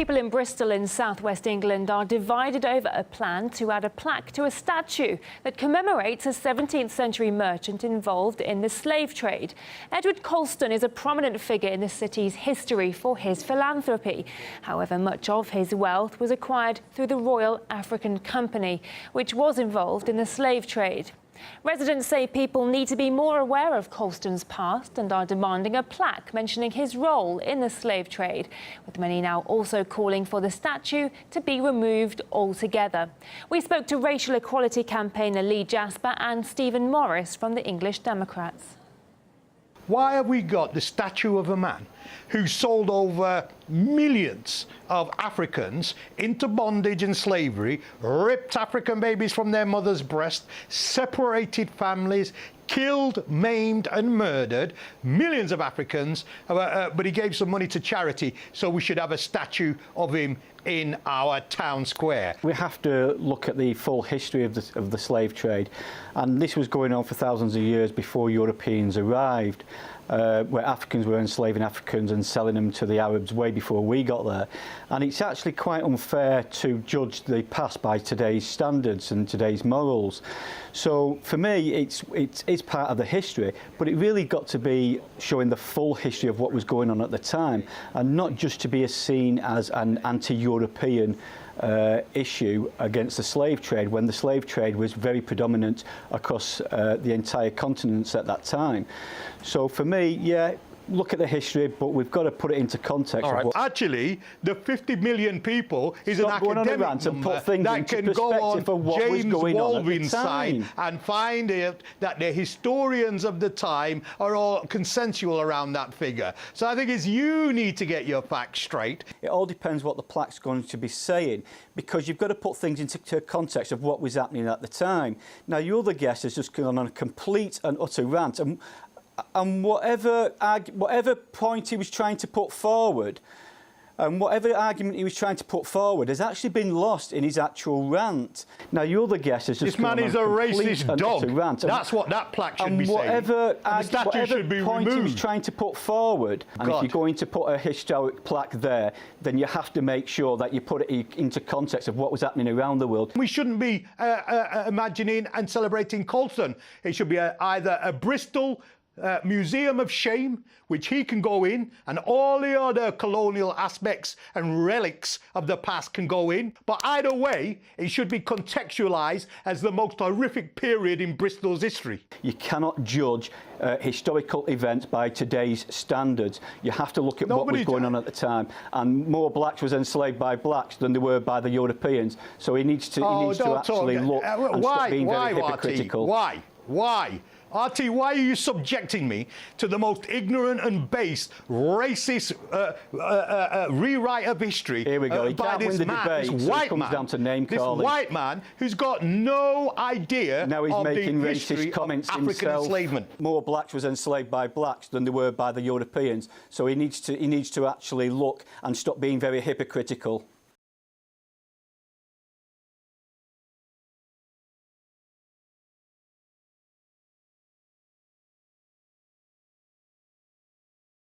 People in Bristol in southwest England are divided over a plan to add a plaque to a statue that commemorates a 17th century merchant involved in the slave trade. Edward Colston is a prominent figure in the city's history for his philanthropy. However, much of his wealth was acquired through the Royal African Company, which was involved in the slave trade. Residents say people need to be more aware of Colston's past and are demanding a plaque mentioning his role in the slave trade, with many now also calling for the statue to be removed altogether. We spoke to racial equality campaigner Lee Jasper and Stephen Morris from the English Democrats. Why have we got the statue of a man who sold over millions of Africans into bondage and slavery, ripped African babies from their mother's breast, separated families, killed, maimed and murdered millions of Africans, but he gave some money to charity, so we should have a statue of him in our town square. We have to look at the full history of the slave trade, and this was going on for thousands of years before Europeans arrived, where Africans were enslaving Africans and selling them to the Arabs way before we got there. And it's actually quite unfair to judge the past by today's standards and today's morals. So for me, it's part of the history, but it really got to be showing the full history of what was going on at the time, and not just to be seen as an anti-European issue against the slave trade, when the slave trade was very predominant across the entire continent at that time. So for me, yeah, look at the history, but we've got to put it into context. Right. Actually, the 50 million people is an academic number that can go on James Baldwin's side and find out that the historians of the time are all consensual around that figure. So I think it's you need to get your facts straight. It all depends what the plaque's going to be saying, because you've got to put things into context of what was happening at the time. Now, your other guest has just gone on a complete and utter rant, and whatever point he was trying to put forward, and whatever argument he was trying to put forward has actually been lost in his actual rant. Now, your other guest has just gone on a complete and utter rant. This man is a racist dog. Rant. That's what that plaque should be saying. Whatever point he was trying to put forward, and if you're going to put a historic plaque there, then you have to make sure that you put it into context of what was happening around the world. We shouldn't be imagining and celebrating Colston. It should be either a Bristol museum of shame, which he can go in, and all the other colonial aspects and relics of the past can go in. But either way, it should be contextualised as the most horrific period in Bristol's history. You cannot judge historical events by today's standards. You have to look at what was going on at the time, and more blacks was enslaved by blacks than they were by the Europeans. So he needs to actually look and stop being very hypocritical. Why? RT, why are you subjecting me to the most ignorant and base, racist rewrite of history? Here we go. By this man, this white man who's got no idea now he's of making the racist comments of African himself. enslavement. More blacks was enslaved by blacks than they were by the Europeans. So he needs to actually look and stop being very hypocritical.